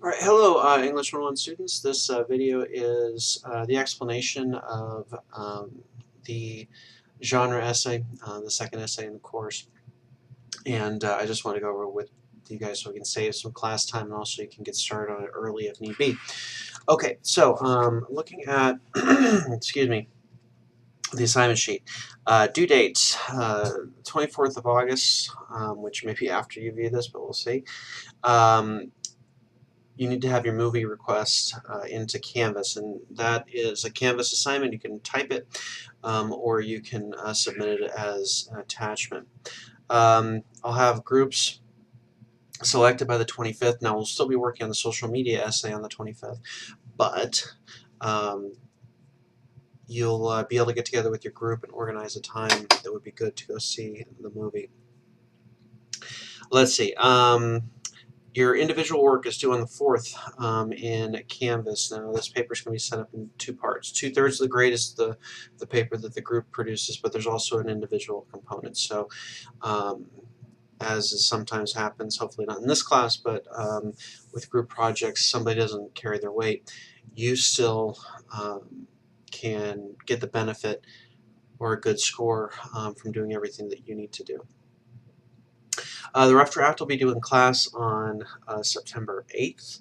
All right, hello, English 101 students. This video is the explanation of the genre essay, the second essay in the course. And I just want to go over with you guys so we can save some class time and also you can get started on it early if need be. Okay, so looking at, excuse me, the assignment sheet. Due date, 24th of August, which may be after you view this, but we'll see. You need to have your movie request into Canvas, and that is a Canvas assignment. You can type it or you can submit it as an attachment. I'll have groups selected by the 25th. Now we'll still be working on the social media essay on the 25th, but you'll be able to get together with your group and organize a time that would be good to go see the movie. Let's see. Your individual work is due on the 4th in Canvas. Now this paper is going to be set up in two parts. 2/3 of the grade is the paper that the group produces, but there's also an individual component. So as sometimes happens, hopefully not in this class, but with group projects, somebody doesn't carry their weight, you still can get the benefit or a good score from doing everything that you need to do. The rough draft will be due in class on September 8th.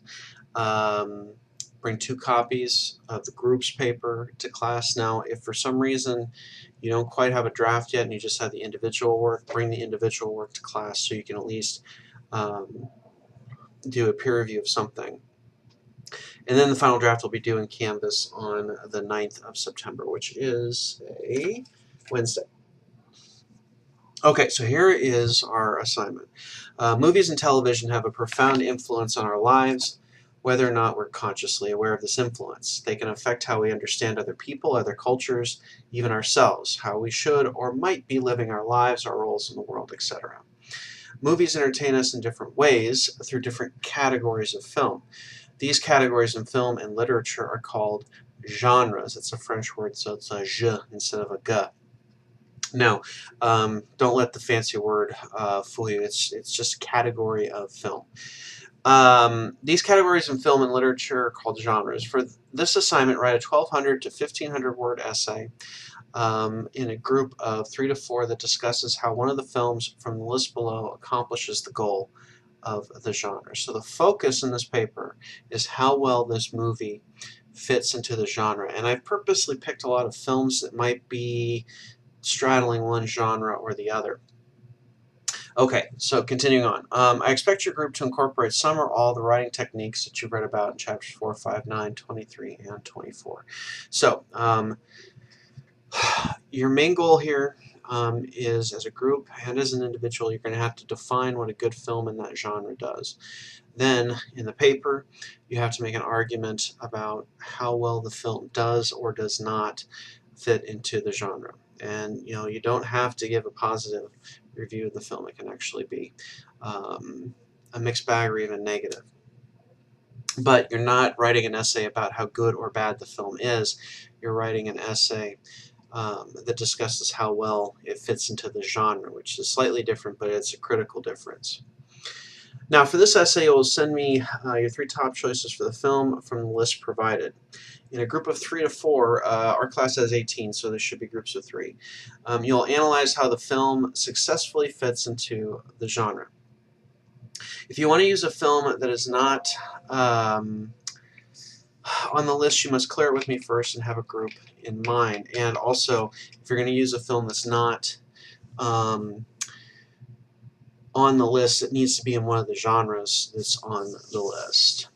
Bring 2 copies of the group's paper to class. Now, if for some reason you don't quite have a draft yet and you just have the individual work, bring the individual work to class so you can at least do a peer review of something. And then the final draft will be due in Canvas on the 9th of September, which is a Wednesday. Okay, so here is our assignment. Movies and television have a profound influence on our lives, whether or not we're consciously aware of this influence. They can affect how we understand other people, other cultures, even ourselves, how we should or might be living our lives, our roles in the world, etc. Movies entertain us in different ways through different categories of film. These categories in film and literature are called genres. It's a French word, so it's a je instead of a g. Now, don't let the fancy word fool you. It's just a category of film. These categories in film and literature are called genres. For this assignment, write a 1,200 to 1,500 word essay in a group of 3 to 4 that discusses how one of the films from the list below accomplishes the goal of the genre. So the focus in this paper is how well this movie fits into the genre. And I've purposely picked a lot of films that might be straddling one genre or the other. Okay, so continuing on. I expect your group to incorporate some or all the writing techniques that you read about in chapters 4, 5, 9, 23, and 24. So, your main goal here is, as a group and as an individual, you're going to have to define what a good film in that genre does. Then, in the paper, you have to make an argument about how well the film does or does not fit into the genre. And you don't have to give a positive review of the film. It can actually be a mixed bag or even negative. But you're not writing an essay about how good or bad the film is. You're writing an essay that discusses how well it fits into the genre, which is slightly different, but it's a critical difference. Now, for this essay, you'll send me your 3 top choices for the film from the list provided. In a group of 3 to 4, our class has 18, so there should be groups of 3. You'll analyze how the film successfully fits into the genre. If you want to use a film that is not on the list, you must clear it with me first and have a group in mind. And also, if you're going to use a film that's not on the list, it needs to be in one of the genres that's on the list.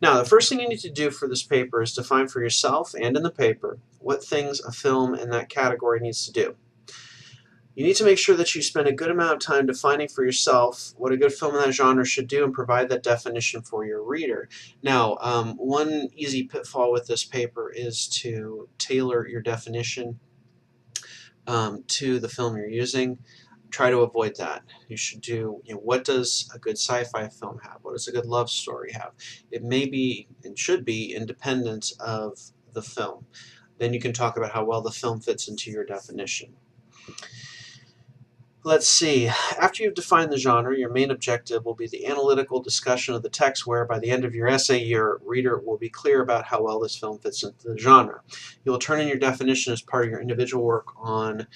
Now, the first thing you need to do for this paper is define for yourself and in the paper what things a film in that category needs to do. You need to make sure that you spend a good amount of time defining for yourself what a good film in that genre should do and provide that definition for your reader. Now, one easy pitfall with this paper is to tailor your definition to the film you're using. Try to avoid that. You should do, what does a good sci-fi film have? What does a good love story have? It may be and should be independent of the film. Then you can talk about how well the film fits into your definition. Let's see. After you've defined the genre, your main objective will be the analytical discussion of the text, where by the end of your essay, your reader will be clear about how well this film fits into the genre. You will turn in your definition as part of your individual work on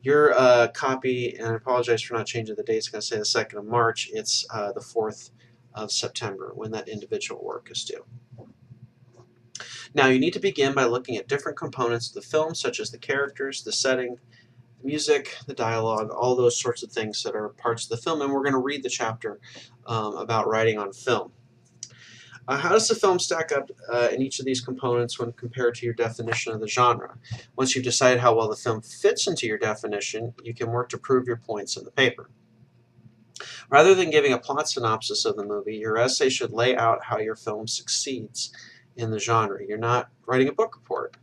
your copy, and I apologize for not changing the date. It's going to say the 2nd of March. It's the 4th of September when that individual work is due. Now, you need to begin by looking at different components of the film, such as the characters, the setting, music, the dialogue, all those sorts of things that are parts of the film, and we're going to read the chapter about writing on film. How does the film stack up in each of these components when compared to your definition of the genre? Once you've decided how well the film fits into your definition, you can work to prove your points in the paper. Rather than giving a plot synopsis of the movie, your essay should lay out how your film succeeds in the genre. You're not writing a book report.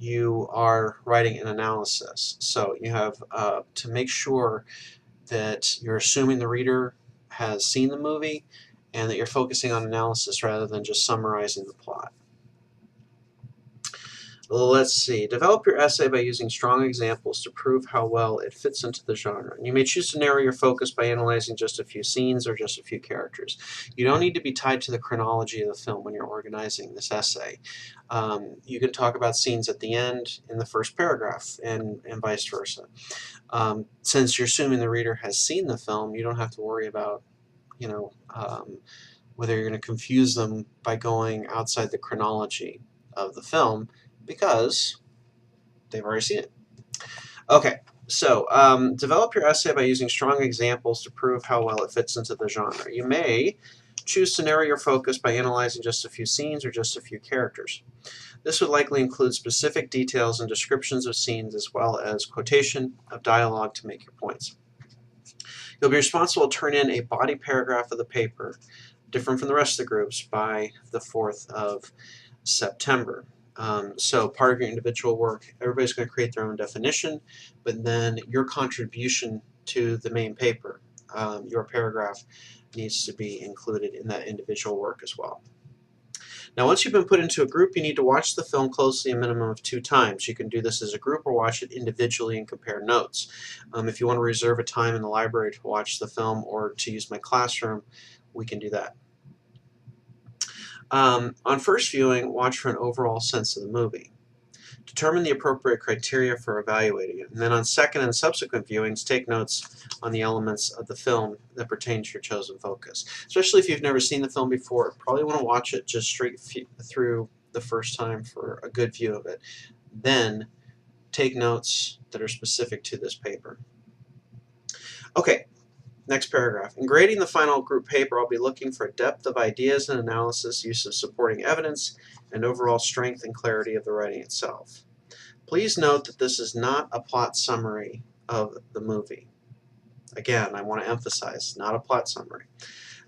You are writing an analysis. So you have to make sure that you're assuming the reader has seen the movie and that you're focusing on analysis rather than just summarizing the plot. Let's see. Develop your essay by using strong examples to prove how well it fits into the genre. You may choose to narrow your focus by analyzing just a few scenes or just a few characters. You don't need to be tied to the chronology of the film when you're organizing this essay. You can talk about scenes at the end in the first paragraph and vice versa. Since you're assuming the reader has seen the film, you don't have to worry about, whether you're going to confuse them by going outside the chronology of the film, because they've already seen it. Okay, so develop your essay by using strong examples to prove how well it fits into the genre. You may choose to narrow your focus by analyzing just a few scenes or just a few characters. This would likely include specific details and descriptions of scenes as well as quotation of dialogue to make your points. You'll be responsible to turn in a body paragraph of the paper, different from the rest of the groups, by the 4th of September. So part of your individual work, everybody's going to create their own definition, but then your contribution to the main paper, your paragraph, needs to be included in that individual work as well. Now, once you've been put into a group, you need to watch the film closely a minimum of 2 times. You can do this as a group or watch it individually and compare notes. If you want to reserve a time in the library to watch the film or to use my classroom, we can do that. On first viewing, watch for an overall sense of the movie. Determine the appropriate criteria for evaluating it. And then on second and subsequent viewings, take notes on the elements of the film that pertain to your chosen focus. Especially if you've never seen the film before, probably want to watch it just straight through the first time for a good view of it. Then take notes that are specific to this paper. Okay. Next paragraph. In grading the final group paper, I'll be looking for depth of ideas and analysis, use of supporting evidence, and overall strength and clarity of the writing itself. Please note that this is not a plot summary of the movie. Again, I want to emphasize, not a plot summary.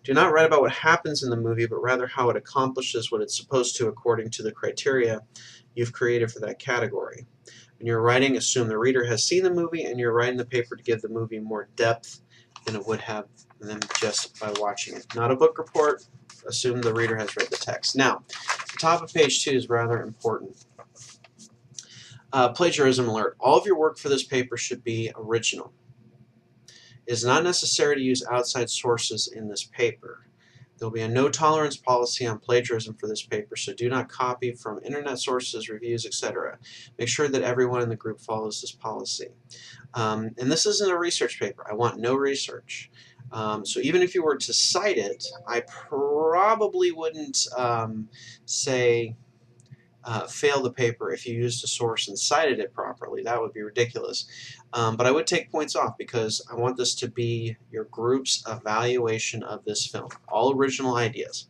Do not write about what happens in the movie, but rather how it accomplishes what it's supposed to according to the criteria you've created for that category. When you're writing, assume the reader has seen the movie, and you're writing the paper to give the movie more depth than it would have them just by watching it. Not a book report. Assume the reader has read the text. Now, the top of page 2 is rather important. Plagiarism alert. All of your work for this paper should be original. It is not necessary to use outside sources in this paper. There will be a no-tolerance policy on plagiarism for this paper, so do not copy from internet sources, reviews, etc. Make sure that everyone in the group follows this policy. And this isn't a research paper. I want no research. So even if you were to cite it, I probably wouldn't say fail the paper if you used a source and cited it properly. That would be ridiculous. But I would take points off because I want this to be your group's evaluation of this film. All original ideas.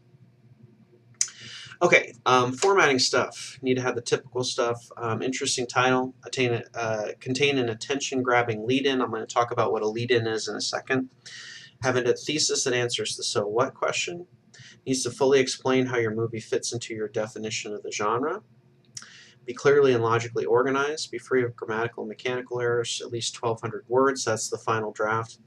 Okay, formatting stuff. Need to have the typical stuff. Interesting title. Contain an attention-grabbing lead-in. I'm going to talk about what a lead-in is in a second. Having a thesis that answers the so what question. Needs to fully explain how your movie fits into your definition of the genre. Be clearly and logically organized. Be free of grammatical and mechanical errors. At least 1,200 words. That's the final draft.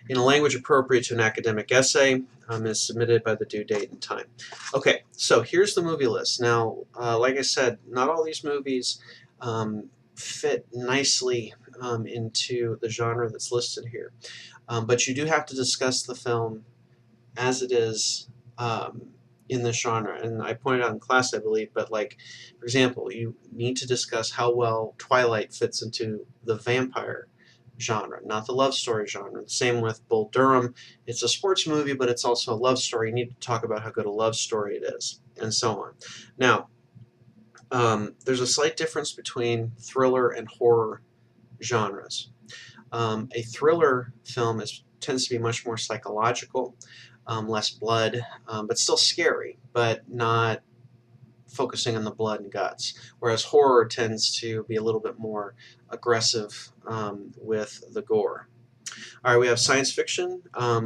In a language appropriate to an academic essay, is submitted by the due date and time. Okay, so here's the movie list. Now, like I said, not all these movies fit nicely into the genre that's listed here. But you do have to discuss the film as it is in this genre. And I pointed out in class, I believe, but like, for example, you need to discuss how well Twilight fits into the vampire genre, not the love story genre. The same with Bull Durham. It's a sports movie, but it's also a love story. You need to talk about how good a love story it is, and so on. Now, there's a slight difference between thriller and horror genres. A thriller film tends to be much more psychological, less blood, but still scary, but not focusing on the blood and guts. Whereas horror tends to be a little bit more aggressive with the gore. All right, we have science fiction.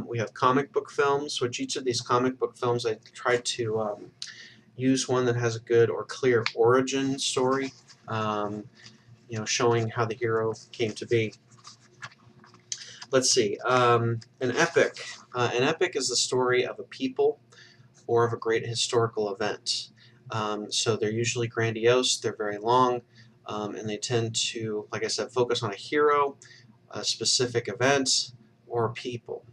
We have comic book films, which each of these comic book films I tried to use one that has a good or clear origin story, showing how the hero came to be. Let's see, an epic. An epic is the story of a people or of a great historical event. So they're usually grandiose, they're very long, and they tend to, like I said, focus on a hero, a specific event, or people.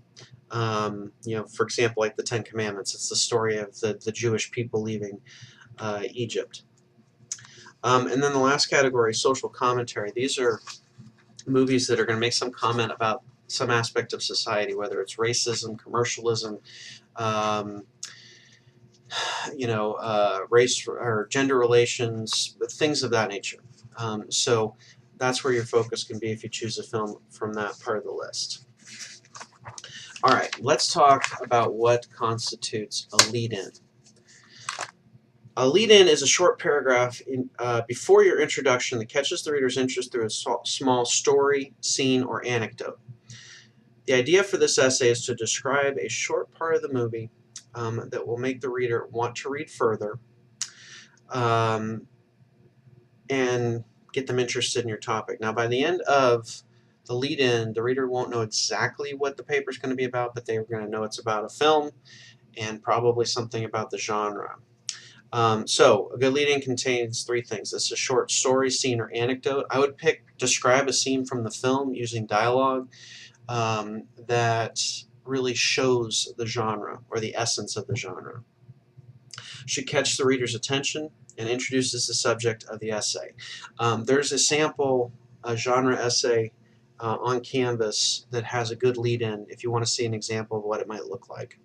For example, like the Ten Commandments, it's the story of the Jewish people leaving Egypt. And then the last category, social commentary. These are movies that are going to make some comment about some aspect of society, whether it's racism, commercialism, race or gender relations, things of that nature. So that's where your focus can be if you choose a film from that part of the list. All right, let's talk about what constitutes a lead-in. A lead-in is a short paragraph before your introduction that catches the reader's interest through a small story, scene, or anecdote. The idea for this essay is to describe a short part of the movie that will make the reader want to read further and get them interested in your topic. Now, by the end of the lead-in, the reader won't know exactly what the paper is going to be about, but they're going to know it's about a film and probably something about the genre. So a good lead-in contains three things. It's a short story, scene, or anecdote. I would describe a scene from the film using dialogue that really shows the genre or the essence of the genre. Should catch the reader's attention and introduces the subject of the essay. There's a sample genre essay on Canvas that has a good lead-in if you want to see an example of what it might look like.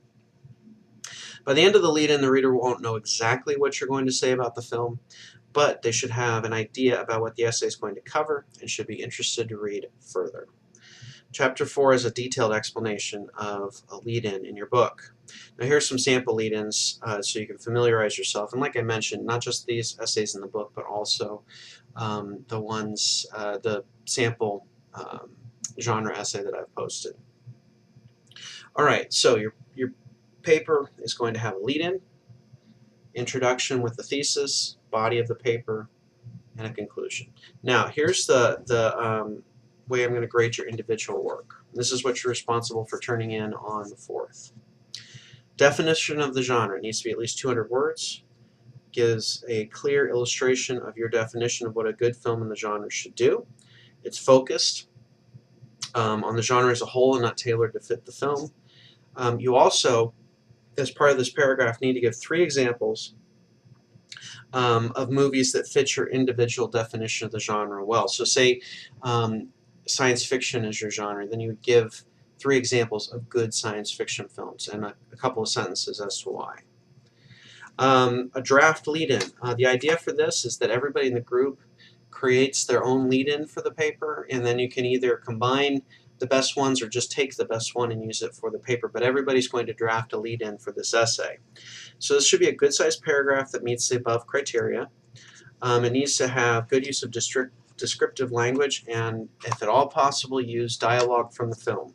By the end of the lead-in, the reader won't know exactly what you're going to say about the film, but they should have an idea about what the essay is going to cover and should be interested to read further. Chapter 4 is a detailed explanation of a lead-in in your book. Now here's some sample lead-ins so you can familiarize yourself. And like I mentioned, not just these essays in the book, but also the sample genre essay that I've posted. All right, so your paper is going to have a lead-in, introduction with the thesis, body of the paper, and a conclusion. Now here's the way I'm going to grade your individual work. This is what you're responsible for turning in on the 4th. Definition of the genre. It needs to be at least 200 words. Gives a clear illustration of your definition of what a good film in the genre should do. It's focused on the genre as a whole and not tailored to fit the film. You also, as part of this paragraph, need to give 3 examples of movies that fit your individual definition of the genre well. So say science fiction is your genre, then you would give 3 examples of good science fiction films and a couple of sentences as to why. A draft lead-in. The idea for this is that everybody in the group creates their own lead-in for the paper, and then you can either combine the best ones or just take the best one and use it for the paper, but everybody's going to draft a lead-in for this essay. So this should be a good-sized paragraph that meets the above criteria. It needs to have good use of descriptive language and, if at all possible, use dialogue from the film.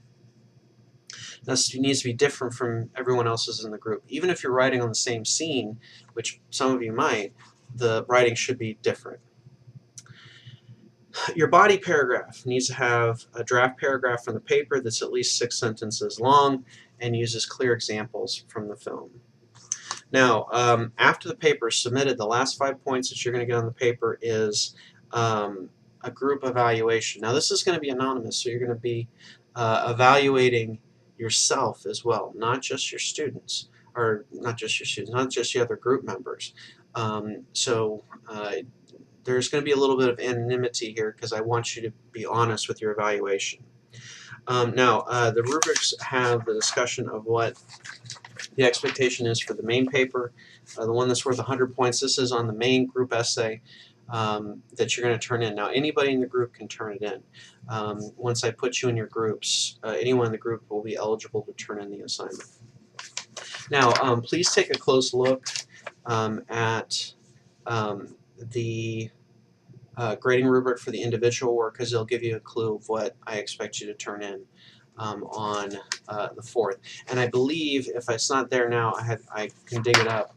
This needs to be different from everyone else's in the group. Even if you're writing on the same scene, which some of you might, the writing should be different. Your body paragraph needs to have a draft paragraph from the paper that's at least 6 sentences long and uses clear examples from the film. Now, after the paper is submitted, the last 5 points that you're going to get on the paper is a a group evaluation. Now this is going to be anonymous, so you're going to be evaluating yourself as well, not just your students, or not just your students, not just the other group members. There's going to be a little bit of anonymity here because I want you to be honest with your evaluation. The rubrics have the discussion of what the expectation is for the main paper, the one that's worth 100 points. This is on the main group essay that you're going to turn in. Now, anybody in the group can turn it in. Once I put you in your groups, anyone in the group will be eligible to turn in the assignment. Now, please take a close look at the grading rubric for the individual work, because it'll give you a clue of what I expect you to turn in on the 4th. And I believe, if it's not there now, I can dig it up.